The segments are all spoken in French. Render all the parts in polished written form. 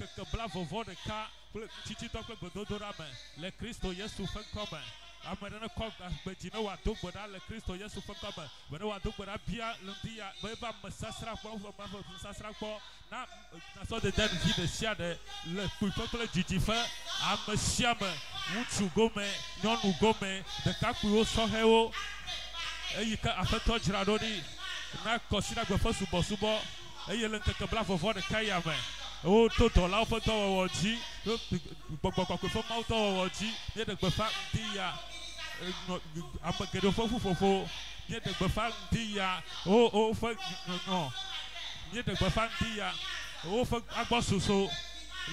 que bla vovo de ka titi to ko gododora me le Kristo Yesu fe come amena ko gbejina wa do gboda le Kristo Yesu fe come we wa do gboda bia lundia be ba mesasra ko ba mesasra ko na so de den vie de sia de le peuple jiji fe amesiame mutu gome nyonu gome de kakuo sohewo eyika afeto jiradodi na kosira gbefa subo eye le nkeke bla vovo de kaya me o to dola o to woji gbogbo fo ma to woji ye de gbefa dia amagedo fofofofo ye de gbefa dia o fo no ye de gbefa dia o fo agbososo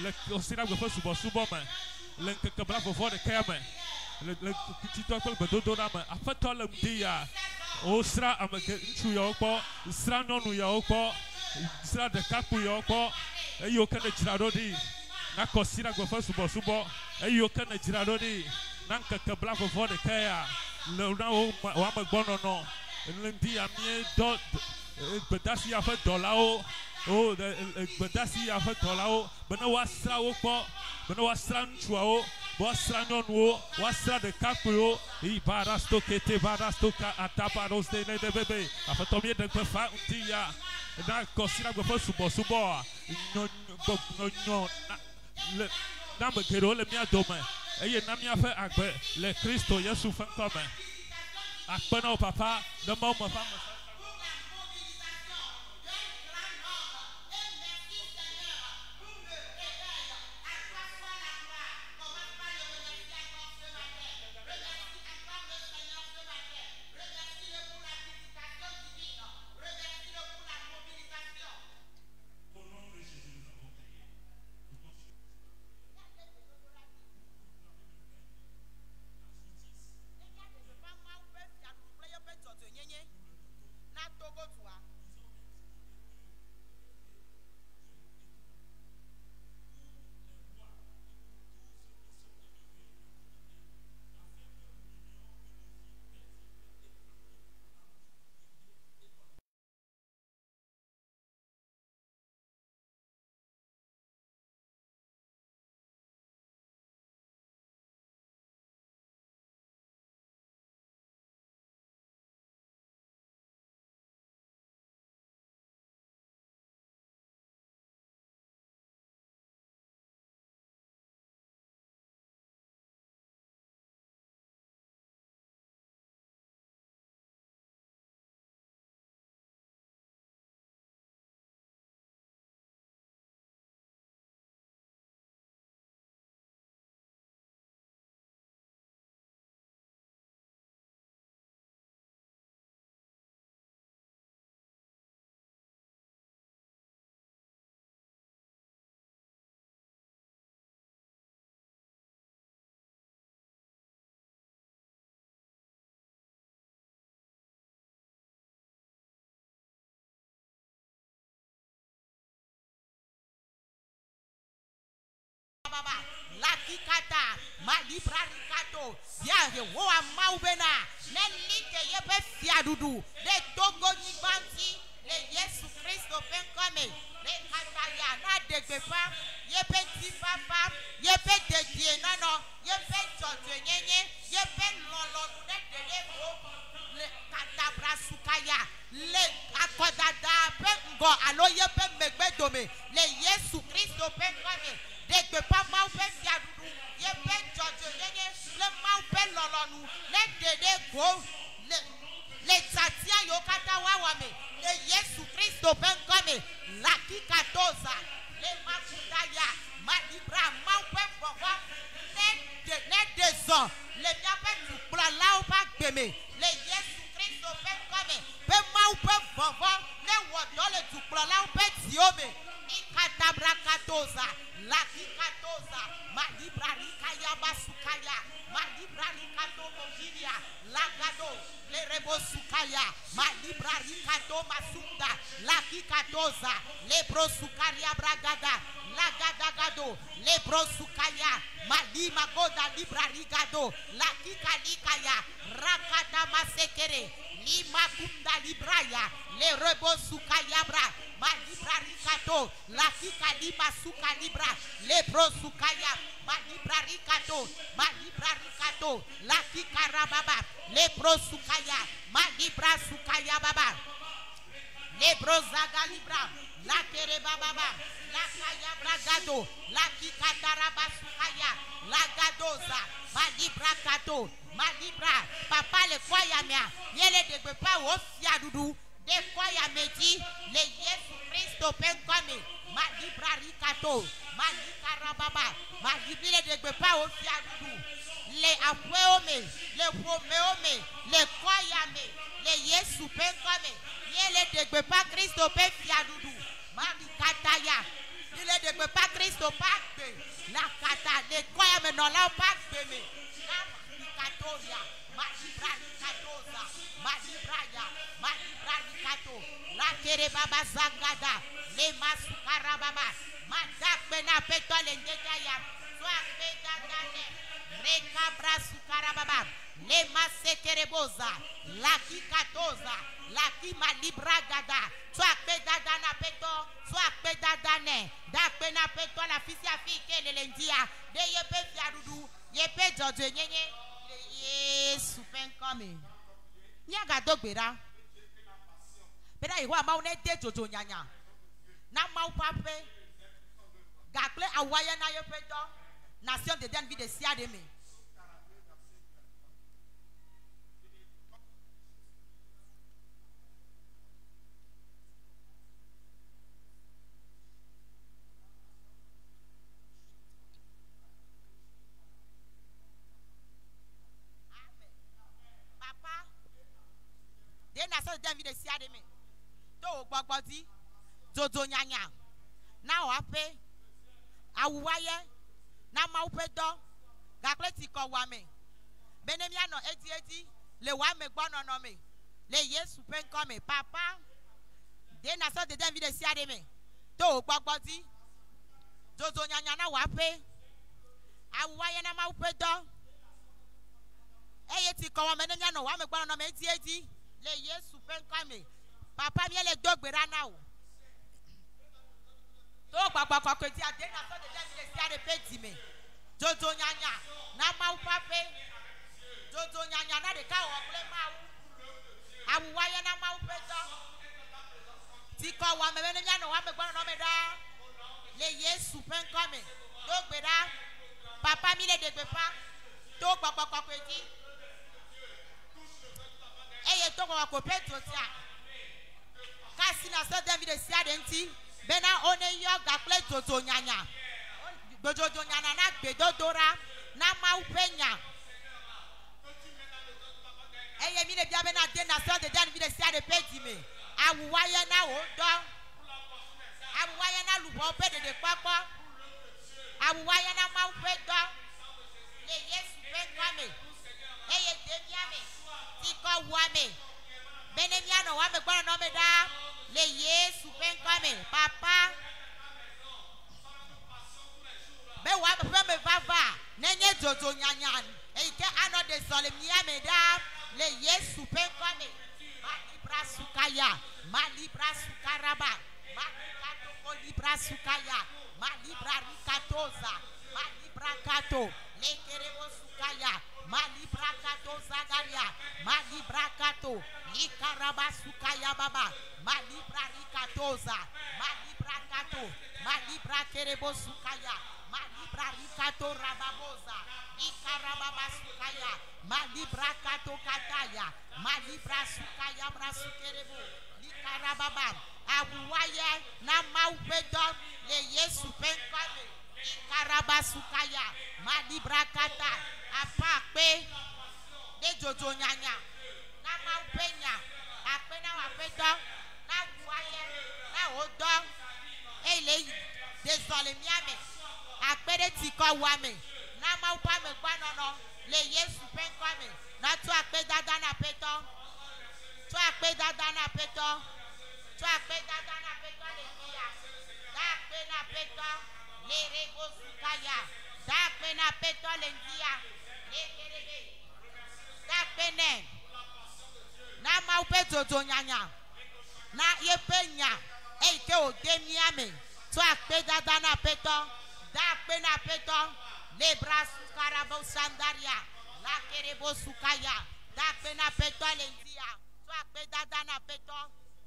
le kosira gbefa subo me le nkeke bla vovo de kaya me le tito ko bedodo na me afeto le dia o sra amage nchu yo kpo sra nonu yo kpo sra de kapu yo kpo eyo kana jirarodi na kosira gbefa subo eyo kana jirarodi na nkeke bla vovo de kaya le na o wa magbono no le dia mi do bedasi afa dolao o bedasi afa dolao bena wasra wo kpo bena wasra nchu o wasra nonu wasra de kapu i barasto kete barasto ka ataparos de bebe afa tomie de gbefa dia na kosira gbefa subo no le na me kero le mia dome eye na mia fe agbe le Kristo Yesu fe come akpena o papa de mo mo fa la kikata malibra rikato ya wo amaubena ne lite yebe fiadudu de togo ni banti le Yesu Kristo pen come le kataya na degbefa yebe ti papa yebe de die nano yebe jojo nyenye yebe lolo de delego le katabra sukaya le akodada pengo alo yebe megbedome le Yesu Kristo pen come de que pas mau pe fiadudu ye pe jojo yeye le mau pe lolonu le dede go le tatia yo kata wawame le Yesu Kristo ben come la kikatoza le makudaya malibra mau pe bobo le deson le miape tu pra la o pa gbeme le Yesu Kristo ben come pe mau pe bobo le wodo le tu pra la o pe tiome ikatabrakatoza la ikatoza malibra rikaya basukaya malibra rikato mogiria la gado le rebo sukaya malibra rikato masunda la ikatoza le brosukaria bragada la gadagado le brosukaya malima goda libra rigado la kikalikaya rakata masekere Lima kunda libraya. Le rebo suka yabra. Ma libra rikato. La kika lima suka libra. Le pro suka yab. Ma libra rikato. Ma libra rikato. La kika rababa. Le pro suka yab. Ma libra suka yababa. Le pro zaga libra. La tere bababa. La kaya bragado. La kika daraba sukaya. La gadoza. Ma libra kato. Ma libra. Papa le kwaya mea. Yele de bepa wo fia dudu. De kwaya meji. Le Yesu Christo penkome. Ma libra rikato. Ma libra baba. Ma libra de bepa wo fia dudu. Le afweome. Le fomeome. Le kwaya me. Le Yesu penkome. Yele de bepa Christo pe fia dudu. Ma likataya. Il est de pas Christo pas la kata les croyants mais non là pas de me la katoria ma libra katoza ma libraya ma libra kato la kere baba zangada le masukara baba ma dakbena peto le ndaya soit pedane rekabra sukara baba le masekereboza la kikatoza la kima libra gada soit pedadana peto soit pedadane dakbena peto la fisia fike le lendia de yepe fiadudu yepe jojo nyenye Yesu penkome nyaga dogbera beda iwa ma one de jojo nyanya na ma pape gakle awaya na yepe do nation de den bi de sia de me na so dem de sia de me to gbogbodi jojo nyanya na o ape awuwaye na ma upe do gakle ti ko wa me benemia no eti le wa me gbono no me le Yesu penkome papa de na so de dem de sia de me to gbogbodi jojo nyanya na wa ape awuwaye na ma upe do eye ti ko wa benemia no wa me gbono no me eti le Yesu penkome papa mi le dogbera na o to gbagba kokoti ade na so de dem de sia de peti me jojo nyanya na ma pape jojo nyanya na de ka o ple ma awu waye na ma peto ti ko wa me ne nya no wa me gbon no me da le Yesu penkome dogbera papa mi le degbe pa to gbagba kokoti eye to ko ko petro tia kasi na so dem de sia de nti bena one yo gakle jojo nyanya jojo nyanya na gbedodora na ma upenya eye mi le bia bena de na so de dan bi de sia de peti me awuwaye na odo awuwaye na lubo pe de papo awuwaye na ma upedo le Yesu penkame eye de biame tiko wame benemia no wa me gboro no me da le Yesu penkome papa be wa me vava nenye jojo nyanya e ke ano de solemnia me da le Yesu penkome ma libra sukaya ma libra sukaraba ma kato ko libra sukaya ma libra rikatoza ma libra kato le kerebo sukaya ma libra kato zagaria ma libra kato likaraba sukaya baba ma libra rikatoza ma libra kato ma libra kerebo sukaya ma libra rikato rababoza likaraba sukaya ma libra kato kataya ma libra sukaya brasukerebo likarababa abuwaye na maupedo le Yesu penkome likaraba sukaya ma libra kata apa pe de jojo nyanya na maupenya ape na wapedo na buwaye na odo ele désolé miame akpere tiko wame na maupa me gbanono le Yesu penkome na tu akpe dada na peto tu akpe dada na peto tu akpe dada na peto le dia da akpe na peto le rego sukaya da akpe na peto le dia le kerebe da akpe ne Na maupe dodo nyanya. Na yepenya. Eike o demiame. To akpe dada na peto. Da akpe na peto. Lebra sukarabo sandaria. La kerebo sukaya. Da akpe na peto lendia. To akpe dada na peto.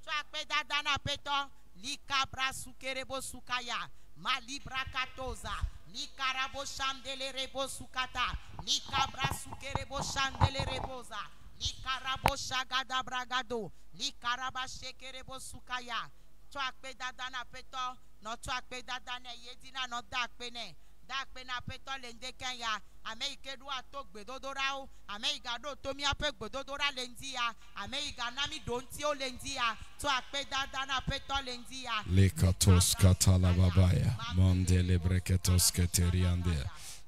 To akpe dada na peto. Likabra sukerebo sukaya. Malibra katoza. Likarabo shandele rebo sukata. Likabra sukerebo shandele reboza. Likarabo shagada bragado. Likaraba shekerebo sukaya. To akpe dada na peto. No to akpe dada ne yedina no da akpe ne. Da akpe na peto lende kenya. Amerike do ato gbedodorao. Amerika do tomi ape gbedodora lendia. Amerika nami donti o lendia. To akpe dada na peto lendia. Le katos katala babaya. Mandele breketos keteriande.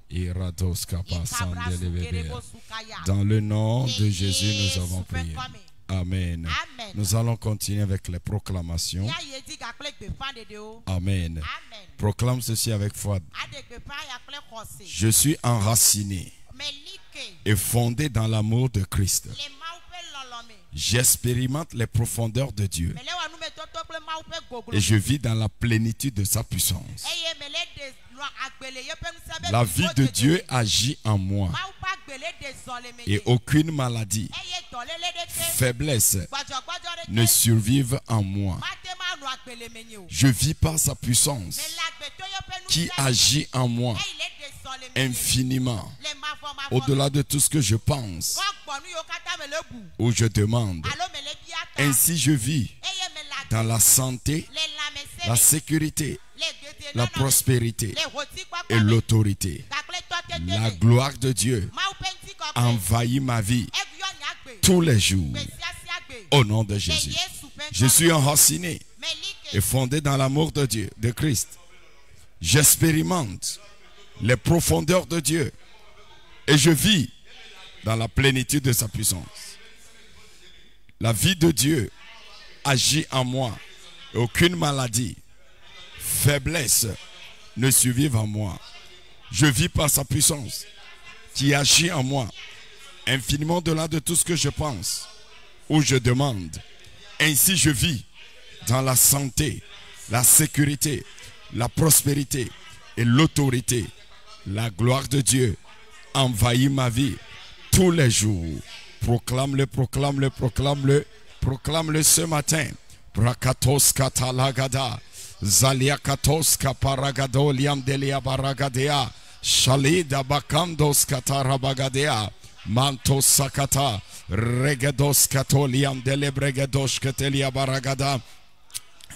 Irados kapasandele bébé. Dans le nom de Jésus, nous avons prié. Amen. Amen. Nous allons continuer avec les proclamations. Amen. Proclame ceci avec foi. Je suis enraciné et fondé dans l'amour de Christ. J'expérimente les profondeurs de Dieu et je vis dans la plénitude de sa puissance. La vie de Dieu agit en moi et aucune maladie, faiblesse ne survive en moi. Je vis par sa puissance qui agit en moi infiniment, au-delà de tout ce que je pense ou je demande. Ainsi je vis dans la santé, la sécurité, la prospérité et l'autorité. La gloire de Dieu envahit ma vie tous les jours au nom de Jésus. Je suis enraciné et fondé dans l'amour de Dieu, de Christ. J'expérimente les profondeurs de Dieu et je vis dans la plénitude de sa puissance. La vie de Dieu agit en moi et aucune maladie, faiblesse ne survive en moi. Je vis par sa puissance qui agit en moi infiniment au-delà de tout ce que je pense ou je demande. Ainsi je vis dans la santé, la sécurité, la prospérité et l'autorité. La gloire de Dieu envahit ma vie tous les jours. Proclame-le, proclame-le, proclame-le, proclame-le ce matin. Brakatos katalagada, zaliakatos kaparagado liamdelia baragadea, shalida bakandos katarabagadea, mantos sakata, regedos katoliam delebregedos ketelia baragada,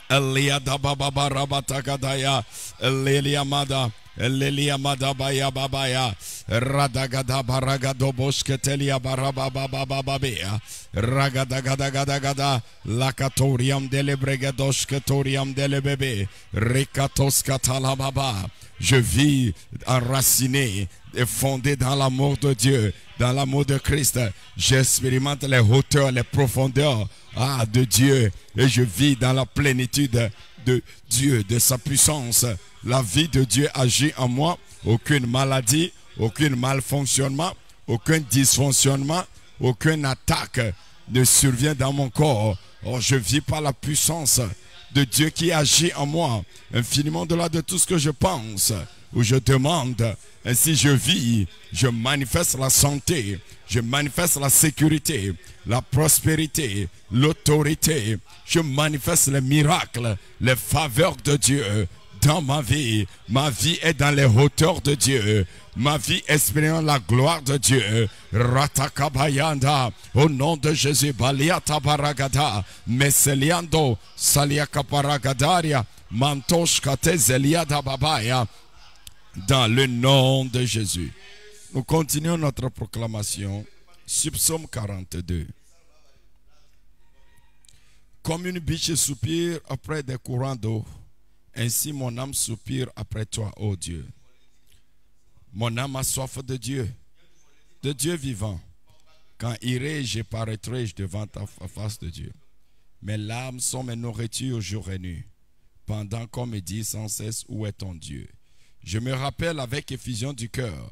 eliada baba rabatagadaya, eliamada. Lelia madabaya babaya radagada baragado bosketelia barabababababea ragadagadagadagada lakatoriam delebregadoshketoriam delebebe rekatos katalababa. Je vis enraciné et fondé dans l'amour de Dieu, dans l'amour de Christ. J'expérimente les hauteurs, les profondeurs de Dieu et je vis dans la plénitude de Dieu, de sa puissance. La vie de Dieu agit en moi. Aucune maladie, aucun malfonctionnement, aucun dysfonctionnement, aucune attaque ne survient dans mon corps. Oh, je vis par la puissance de Dieu qui agit en moi, infiniment au-delà de tout ce que je pense ou je demande. Ainsi je vis, je manifeste la santé, je manifeste la sécurité, la prospérité, l'autorité. Je manifeste les miracles, les faveurs de Dieu dans ma vie. Ma vie est dans les hauteurs de Dieu. Ma vie expérimente la gloire de Dieu. Ratakabayanda, au nom de Jésus, Baliata Baragada, Meseliando, Saliaka Paragadaria, Mantosh Kate Zeliada Babaya, dans le nom de Jésus. Nous continuons notre proclamation sur Psaume 42. Comme une biche soupire après des courants d'eau, ainsi mon âme soupire après toi, ô Dieu. Mon âme a soif de Dieu vivant. Quand irai-je et paraîtrai-je devant ta face de Dieu? Mes larmes sont mes nourritures jour et nuit, pendant qu'on me dit sans cesse, où est ton Dieu? Je me rappelle avec effusion du cœur,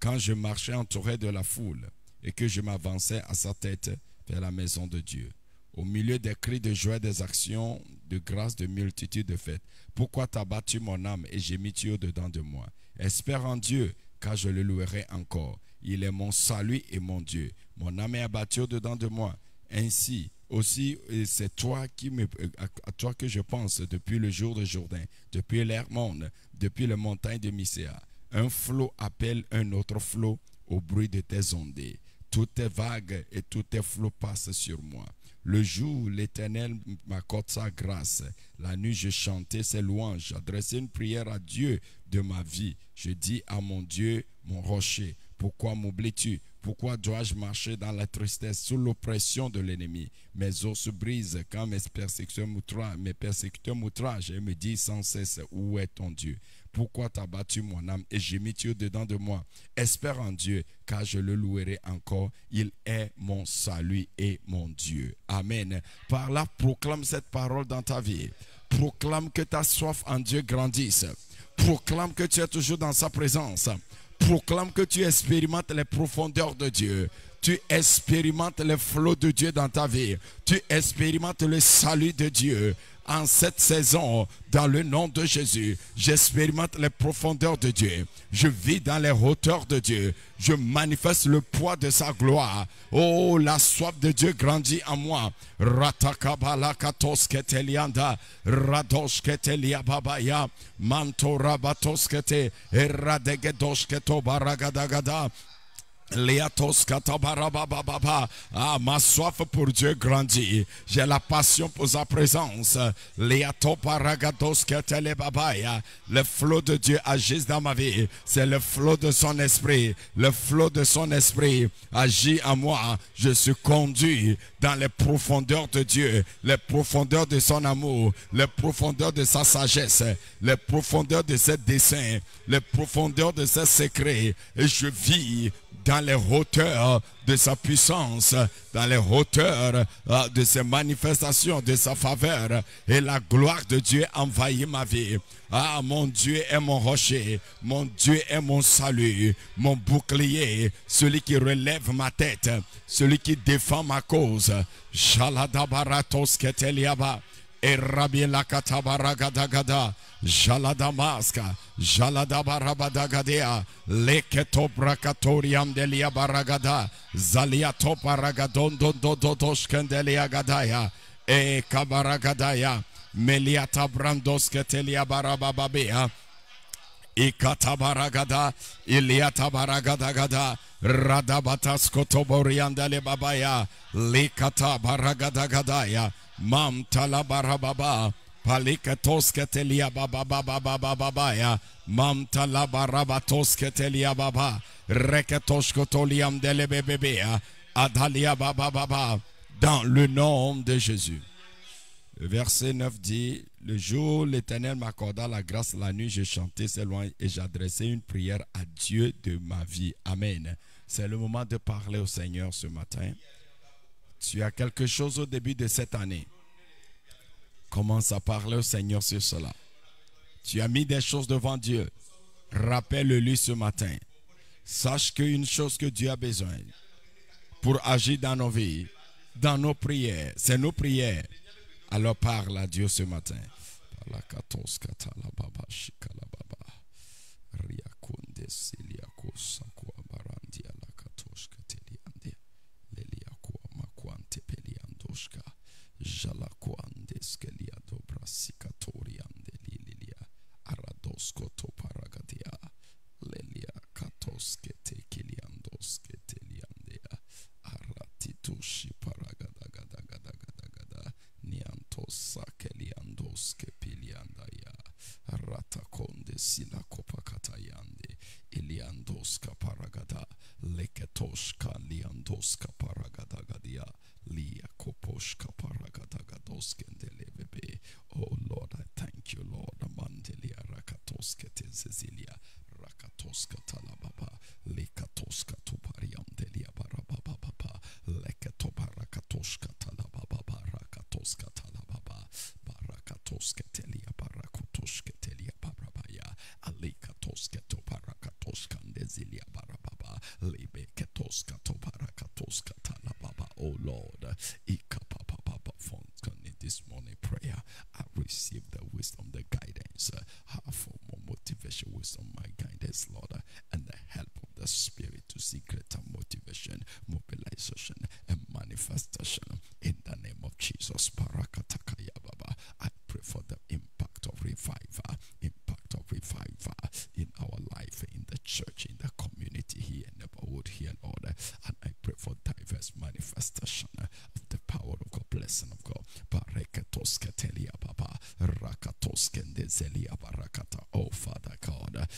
quand je marchais entouré de la foule, et que je m'avançais à sa tête vers la maison de Dieu. Au milieu des cris de joie, des actions de grâce, de multitudes de fêtes. Pourquoi t'as battu mon âme et gémis-tu au-dedans de moi? Espère en Dieu, car je le louerai encore. Il est mon salut et mon Dieu. Mon âme est abattue au-dedans de moi. Ainsi, aussi, c'est à toi que je pense depuis le jour de Jourdain, depuis l'Hermone, depuis les montagnes de Mycéa. Un flot appelle un autre flot au bruit de tes ondées. Toutes tes vagues et tous tes flots passent sur moi. Le jour, l'Éternel m'accorde sa grâce. La nuit, je chantais ses louanges. J'adressais une prière à Dieu de ma vie. Je dis à mon Dieu, mon rocher, pourquoi m'oublies-tu? Pourquoi dois-je marcher dans la tristesse sous l'oppression de l'ennemi? Mes os se brisent quand mes persécuteurs m'outragent et me disent sans cesse, où est ton Dieu? Pourquoi t'as battu mon âme et gémis-tu au-dedans de moi? Espère en Dieu, car je le louerai encore. Il est mon salut et mon Dieu. Amen. Par là, proclame cette parole dans ta vie. Proclame que ta soif en Dieu grandisse. Proclame que tu es toujours dans sa présence. Proclame que tu expérimentes les profondeurs de Dieu. Tu expérimentes les flots de Dieu dans ta vie. Tu expérimentes le salut de Dieu. En cette saison, dans le nom de Jésus, j'expérimente les profondeurs de Dieu. Je vis dans les hauteurs de Dieu. Je manifeste le poids de sa gloire. Oh, la soif de Dieu grandit en moi. Ratakabala-katos ketelianda, radosh ketelia babaya, mantora batos kete, eradegedosh keto baragadagada. Ah, ma soif pour Dieu grandit. J'ai la passion pour sa présence. Le flot de Dieu agit dans ma vie. C'est le flot de son esprit. Le flot de son esprit agit en moi. Je suis conduit dans les profondeurs de Dieu, les profondeurs de son amour, les profondeurs de sa sagesse, les profondeurs de ses desseins, les profondeurs de ses secrets. Et je vis dans les hauteurs de sa puissance, dans les hauteurs de ses manifestations, de sa faveur. Et la gloire de Dieu envahit ma vie. Ah, mon Dieu est mon rocher, mon Dieu est mon salut, mon bouclier, celui qui relève ma tête, celui qui défend ma cause. Shaladabaratos keteliaba, erabiela katabaragadagada. Jaladamaska, Jaladabarabadagadea, Leketo Brakatoriam delia baragada, Zaliato Paragadon Dododoshkendelia Gadaya, E Kabaragadaya, Meliata Brandosketelia Barabababea, Ikatabaragada, Iliatabaragada, Radabataskotoboriandale Babaya, Likata Baragadagadaya, Mam Talabarababa. Palikatos ketelia baba baba baba baba ya mamta la barabatos ketelia baba reketos kotoliam dele bébé adalia baba baba dans le nom de Jésus. Le verset 9 dit: le jour l'Éternel m'accorda la grâce, la nuit je chantais ses louanges et j'adressais une prière à Dieu de ma vie. Amen. C'est le moment de parler au Seigneur ce matin. Tu as quelque chose au début de cette année. Commence à parler au Seigneur sur cela. Tu as mis des choses devant Dieu. Rappelle-lui ce matin. Sache qu'une chose que Dieu a besoin pour agir dans nos vies, dans nos prières, c'est nos prières. Alors parle à Dieu ce matin. Jalaquandes kelia dobra sikatoriande lilia aradosko to paragadia lelia katos kete kiliandos keteliandea aratitushi paragada niantos sakeliandos kepiliandaya aratakonde sila kopakatayande iliandos kaparagada leketoshka liandos kaparagadadia. Oh Lord, I thank you, Lord. Mandelia rakatoska tezezilia rakatoska talababa lekatoska tupariandelia barababa leketo barakatoska talababa rakatoska talababa barakatoska telia barakutoska telia barabaya alikatoska to barakatoska ndezilia barababa libeketoska to barakatoska talababa. oh Lord. This morning prayer, I receive the wisdom, the guidance, for more motivation, wisdom, my guidance, Lord, and the help of the Spirit to see greater motivation, mobilization, and manifestation in the name of Jesus. Parakatakaya Baba. I pray for the impact of revival in our life, in the church, in the community here, in the neighborhood here, Lord. And I pray for diverse manifestation of the power of God, blessing of God. Oh, Father God,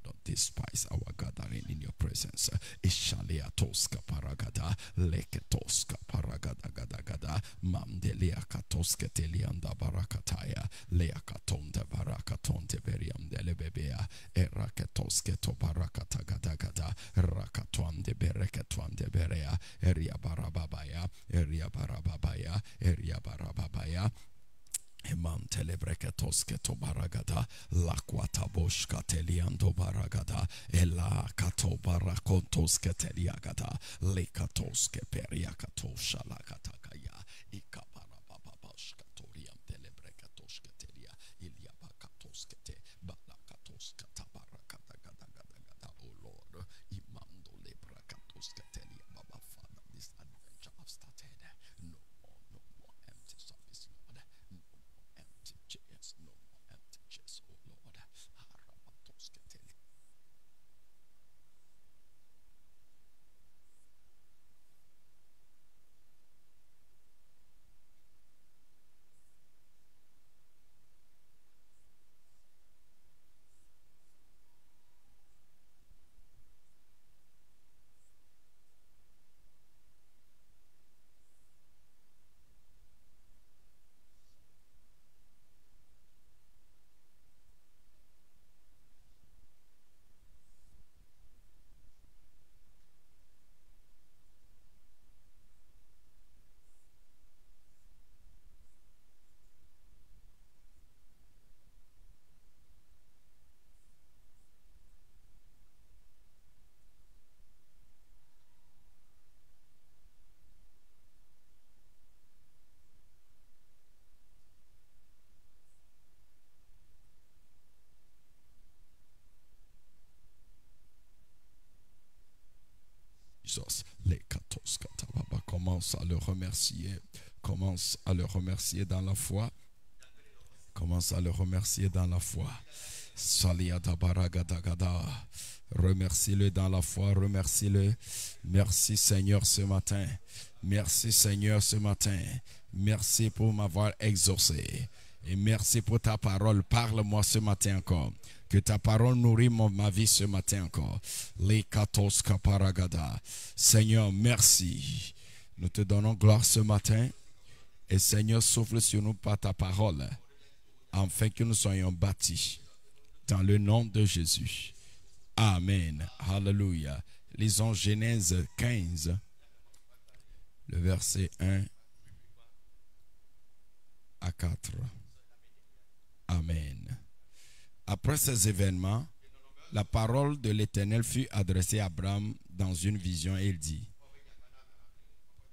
don't despise our gathering in your presence. Ishaliatoska paragada, leketoska paragada gada gada, mamdelia katoske telianda barakataya, leakatonde barakatonde beriamdele bebea, eraketoske to barakata gada gada, rakatwande bereketwande berea, eria barababaya, eria barababaya, eria barababaya. Imam telebreketoske to baragada, lakwata boshka teliando baragada, ela kato barakontoske teliagada, lekatoske periakato shalakatakaya, ikabarababashka toriam telebreketoske telia, iliabakatoske te, balakatoske tabarakata gada gada gada, oh Lord, imam do lebrakatoske telia, Baba Father, this adventure I've started, no more empty service, Lord. Empty chairs, no more empty chairs, oh Lord. Commence à le remercier. Commence à le remercier dans la foi. Commence à le remercier dans la foi. Remercie-le dans la foi. Remercie-le. Merci Seigneur ce matin. Merci Seigneur ce matin. Merci pour m'avoir exaucé. Et merci pour ta parole. Parle-moi ce matin encore. Que ta parole nourrit ma vie ce matin encore. Seigneur, merci. Nous te donnons gloire ce matin. Et Seigneur, souffle sur nous par ta parole. Afin que nous soyons bâtis. Dans le nom de Jésus. Amen. Hallelujah. Lisons Genèse 15. Le verset 1 à 4. Amen. Après ces événements, la parole de l'Éternel fut adressée à Abraham dans une vision et il dit: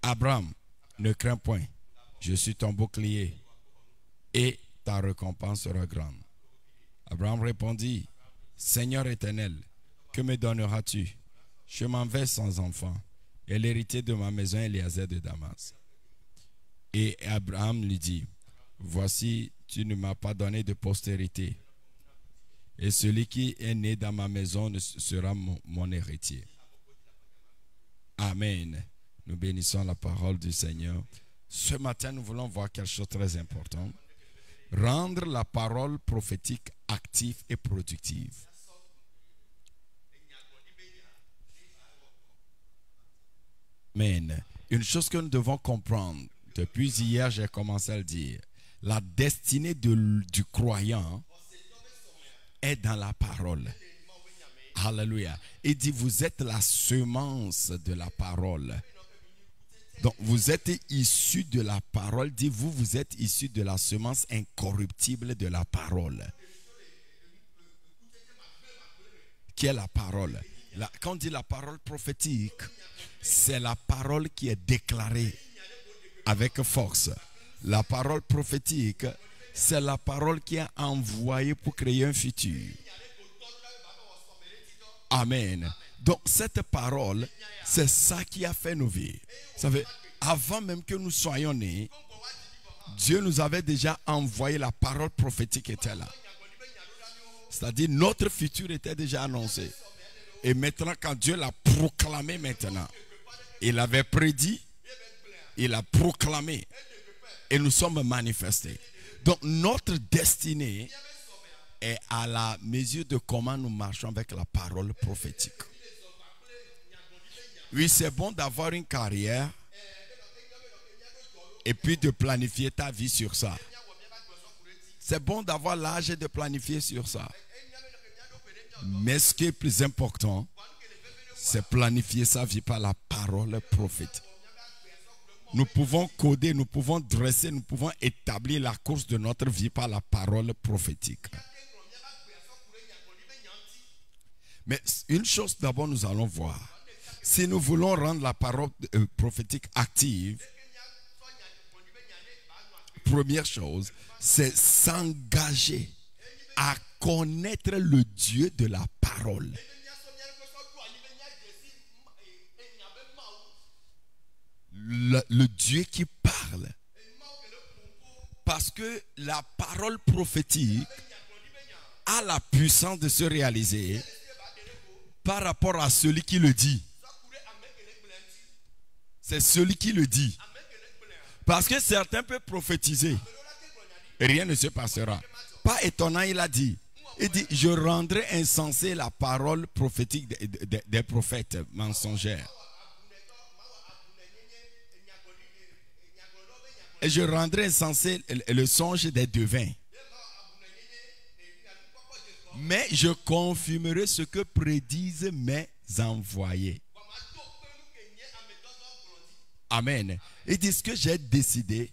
Abraham, ne crains point, je suis ton bouclier et ta récompense sera grande. Abraham répondit: Seigneur Éternel, que me donneras-tu? Je m'en vais sans enfant, et l'héritier de ma maison est Éléazar de Damas. Et Abraham lui dit: Voici, tu ne m'as pas donné de postérité, et celui qui est né dans ma maison sera mon héritier. Amen. Nous bénissons la parole du Seigneur. Ce matin, nous voulons voir quelque chose de très important. Rendre la parole prophétique active et productive. Amen. Une chose que nous devons comprendre, depuis hier, j'ai commencé à le dire. La destinée du croyant est dans la parole. Alléluia. Il dit: vous êtes la semence de la parole. Donc vous êtes issus de la parole. Dit: vous êtes issus de la semence incorruptible de la parole. Qui est la parole? Quand on dit la parole prophétique, c'est la parole qui est déclarée avec force. La parole prophétique, c'est la parole qui est envoyée pour créer un futur. Amen. Donc cette parole, c'est ça qui a fait nos vies. Vous savez, avant même que nous soyons nés, Dieu nous avait déjà envoyé, la parole prophétique était là. C'est-à-dire notre futur était déjà annoncé. Et maintenant, quand Dieu l'a proclamé maintenant, il avait prédit, il a proclamé et nous sommes manifestés. Donc notre destinée est à la mesure de comment nous marchons avec la parole prophétique. Oui, c'est bon d'avoir une carrière et puis de planifier ta vie sur ça. C'est bon d'avoir l'âge et de planifier sur ça. Mais ce qui est plus important, c'est planifier sa vie par la parole prophétique. Nous pouvons coder, nous pouvons dresser, nous pouvons établir la course de notre vie par la parole prophétique. Mais une chose d'abord nous allons voir. Si nous voulons rendre la parole prophétique active, première chose, c'est s'engager à connaître le Dieu de la parole. Le Dieu qui parle. Parce que la parole prophétique a la puissance de se réaliser par rapport à celui qui le dit. C'est celui qui le dit. Parce que certains peuvent prophétiser. Et rien ne se passera. Pas étonnant, il a dit. Il dit, je rendrai insensé la parole prophétique des prophètes mensongers. Et je rendrai insensé le songe des devins. Mais je confirmerai ce que prédisent mes envoyés. Amen. Il dit, ce que j'ai décidé,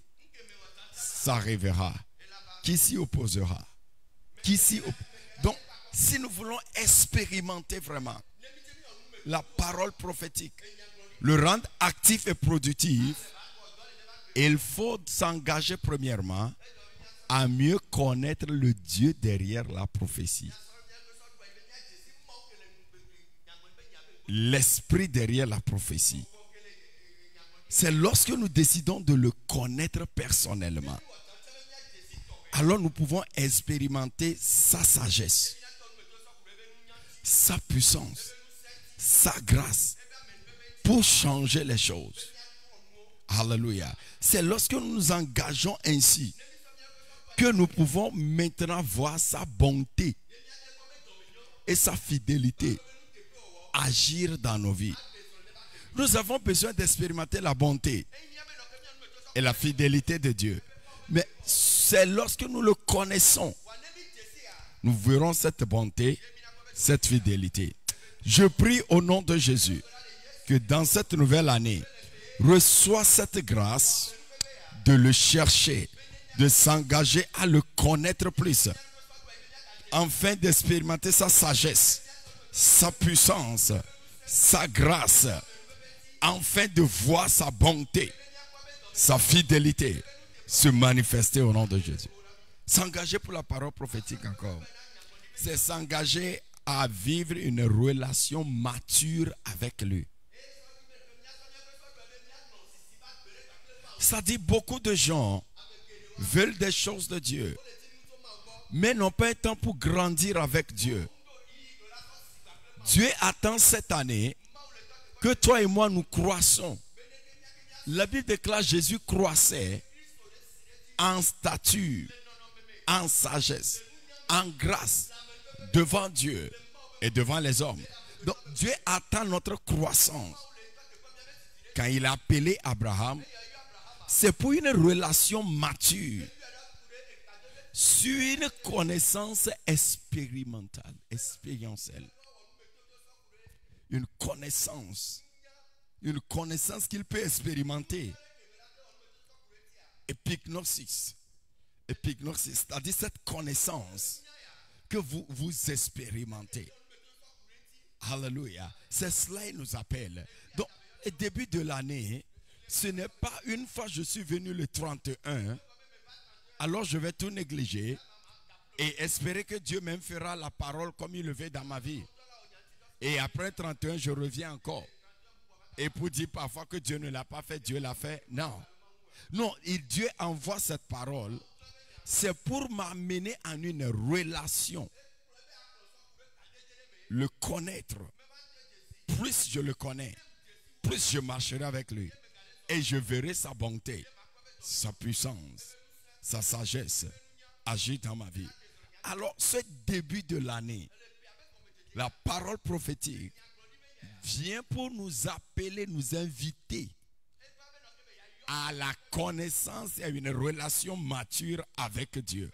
ça arrivera. Qui s'y opposera? Donc, si nous voulons expérimenter vraiment la parole prophétique, le rendre actif et productif, il faut s'engager premièrement à mieux connaître le Dieu derrière la prophétie. L'esprit derrière la prophétie. C'est lorsque nous décidons de le connaître personnellement, alors nous pouvons expérimenter sa sagesse, sa puissance, sa grâce pour changer les choses. Alléluia. C'est lorsque nous nous engageons ainsi que nous pouvons maintenant voir sa bonté et sa fidélité agir dans nos vies. Nous avons besoin d'expérimenter la bonté et la fidélité de Dieu. Mais c'est lorsque nous le connaissons, nous verrons cette bonté, cette fidélité. Je prie au nom de Jésus que dans cette nouvelle année, reçois cette grâce de le chercher, de s'engager à le connaître plus, afin d'expérimenter sa sagesse, sa puissance, sa grâce, afin de voir sa bonté, sa fidélité se manifester au nom de Jésus. S'engager pour la parole prophétique encore, c'est s'engager à vivre une relation mature avec lui. Ça dit, beaucoup de gens veulent des choses de Dieu, mais n'ont pas un temps pour grandir avec Dieu. Dieu attend cette année que toi et moi nous croissons. La Bible déclare Jésus croissait en stature, en sagesse, en grâce devant Dieu et devant les hommes. Donc Dieu attend notre croissance. Quand il a appelé Abraham, c'est pour une relation mature, sur une connaissance expérimentale, expérientielle. Une connaissance qu'il peut expérimenter. Epignosis, c'est-à-dire cette connaissance que vous expérimentez. Alléluia. C'est cela qui nous appelle. Donc, au début de l'année, ce n'est pas une fois je suis venu le 31, alors je vais tout négliger et espérer que Dieu même fera la parole comme il le veut dans ma vie. Et après 31, je reviens encore. Et pour dire parfois que Dieu ne l'a pas fait, Dieu l'a fait. Non. Non, Dieu envoie cette parole. C'est pour m'amener en une relation. Le connaître. Plus je le connais, plus je marcherai avec lui. Et je verrai sa bonté, sa puissance, sa sagesse agir dans ma vie. Alors, ce début de l'année, la parole prophétique vient pour nous appeler, nous inviter à la connaissance et à une relation mature avec Dieu.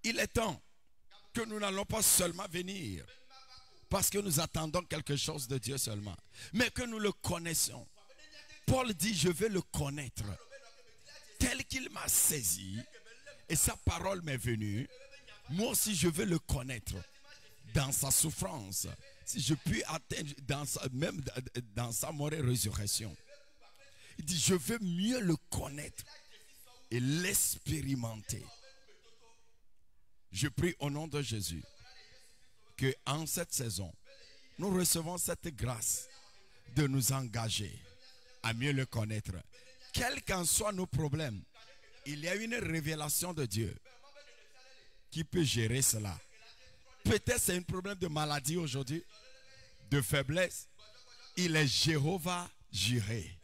Il est temps que nous n'allons pas seulement venir parce que nous attendons quelque chose de Dieu seulement, mais que nous le connaissons. Paul dit, je veux le connaître tel qu'il m'a saisi et sa parole m'est venue. Moi aussi, je veux le connaître dans sa souffrance, si je puis atteindre même dans sa mort et résurrection. Il dit, je veux mieux le connaître et l'expérimenter. Je prie au nom de Jésus que en cette saison, nous recevons cette grâce de nous engager à mieux le connaître. Quels qu'en soient nos problèmes, il y a une révélation de Dieu qui peut gérer cela. Peut-être c'est un problème de maladie aujourd'hui, de faiblesse. Il est Jéhovah Jireh.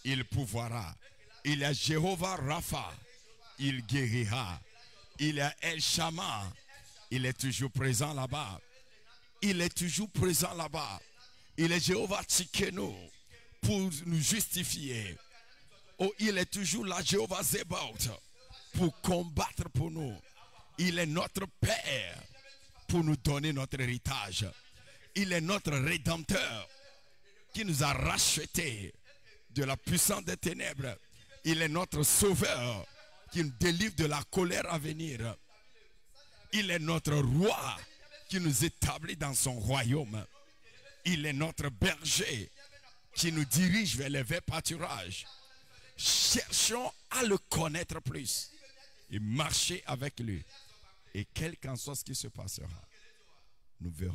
Il pourvoira. Il est Jéhovah Rapha. Il guérira. Il est El Shammah. Il est toujours présent là-bas. Il est toujours présent là-bas. Il est Jéhovah Tsikeno pour nous justifier. Oh, il est toujours là, Jéhovah Zebaoth, pour combattre pour nous. Il est notre Père pour nous donner notre héritage. Il est notre Rédempteur qui nous a rachetés de la puissance des ténèbres. Il est notre Sauveur qui nous délivre de la colère à venir. Il est notre Roi qui nous établit dans son royaume. Il est notre berger qui nous dirige vers les verts pâturages. Cherchons à le connaître plus et marcher avec lui. Et quel qu'en soit ce qui se passera, nous verrons.